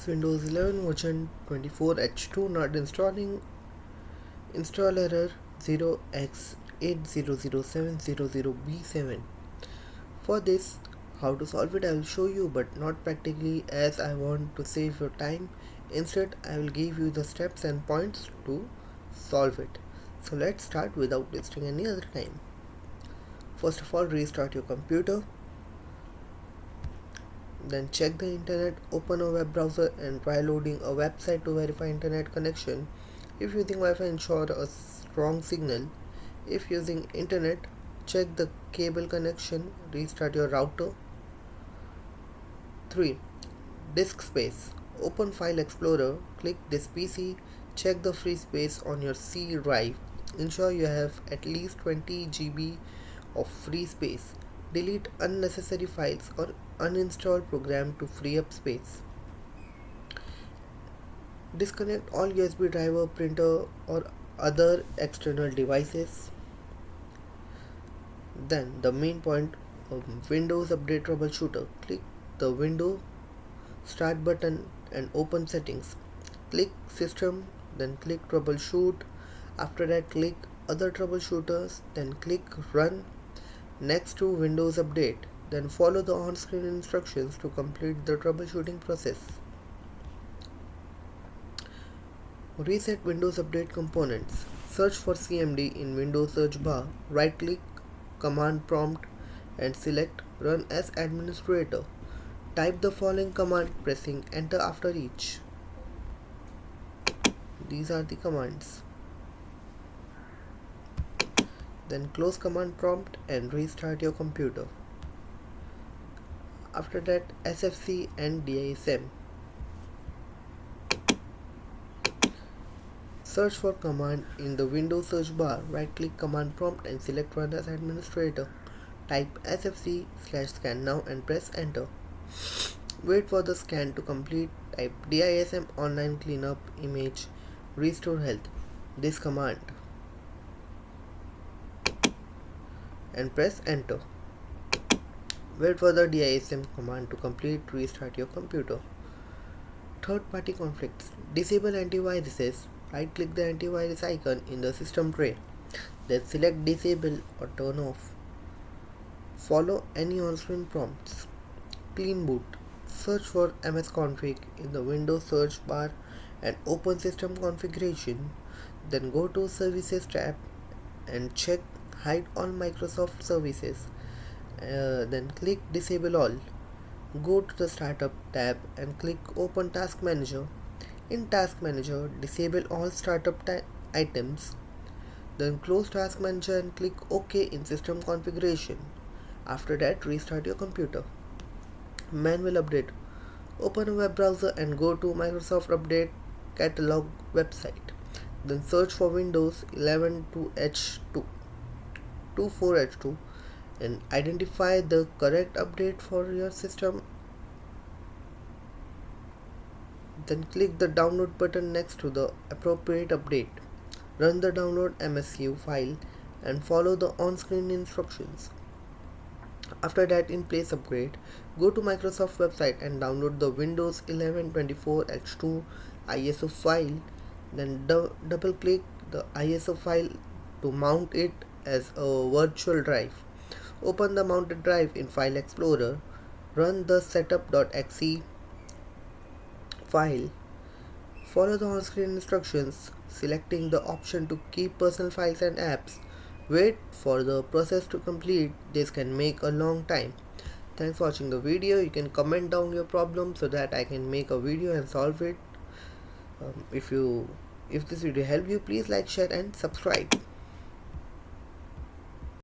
is Windows 11 version 24H2 not installing. Install error 0x800700b7. For this, how to solve it I will show you, but not practically, as I want to save your time. Instead, I will give you the steps and points to solve it. So let's start without wasting any other time. First of all, restart your computer. Then check the internet, open a web browser and try loading a website to verify internet connection. If using Wi-Fi, ensure a strong signal. If using internet, check the cable connection, restart your router. 3. Disk space. Open File Explorer, click this PC, check the free space on your C drive. Ensure you have at least 20 GB of free space. Delete unnecessary files or uninstall program to free up space. Disconnect all USB driver, printer or other external devices. Then the main point of Windows Update Troubleshooter. Click the Window Start button and open Settings. Click System, then click Troubleshoot. After that, click Other Troubleshooters, then click Run. Next to Windows Update, then follow the on-screen instructions to complete the troubleshooting process. Reset Windows Update components. Search for CMD in Windows search bar. Right-click Command Prompt and select Run as Administrator. Type the following command, pressing Enter after each. These are the commands. Then close command prompt and restart your computer. After that, SFC and DISM. Search for command in the Windows search bar. Right click command prompt and select Run as Administrator. Type SFC/scan now and press Enter. Wait for the scan to complete. Type DISM online cleanup image restore health. This command and press Enter. Wait for the DISM command to complete. Restart your computer. Third party conflicts. Disable antiviruses. Right click the antivirus icon in the system tray. Then select disable or turn off. Follow any on-screen prompts. Clean boot. Search for msconfig in the Windows search bar and open system configuration. Then go to Services tab and check Hide all Microsoft services. Then click Disable all. Go to the Startup tab and click Open Task Manager. In Task Manager, disable all startup items. Then close Task Manager and click OK in System Configuration. After that, restart your computer. Manual update. Open a web browser and go to Microsoft Update Catalog website. Then search for Windows 11 24H2 and identify the correct update for your system. Then click the download button next to the appropriate update. Run the download MSU file and follow the on-screen instructions. After that, in place upgrade, go to Microsoft website and download the Windows 11 24H2 ISO file. Then double click the ISO file to mount it as a virtual drive. Open the mounted drive in File Explorer. Run the setup.exe file. Follow the on-screen instructions, selecting the option to keep personal files and apps. Wait for the process to complete. This can make a long time. Thanks for watching the video. You can comment down your problem so that I can make a video and solve it. If this video helped you, please like, share and subscribe.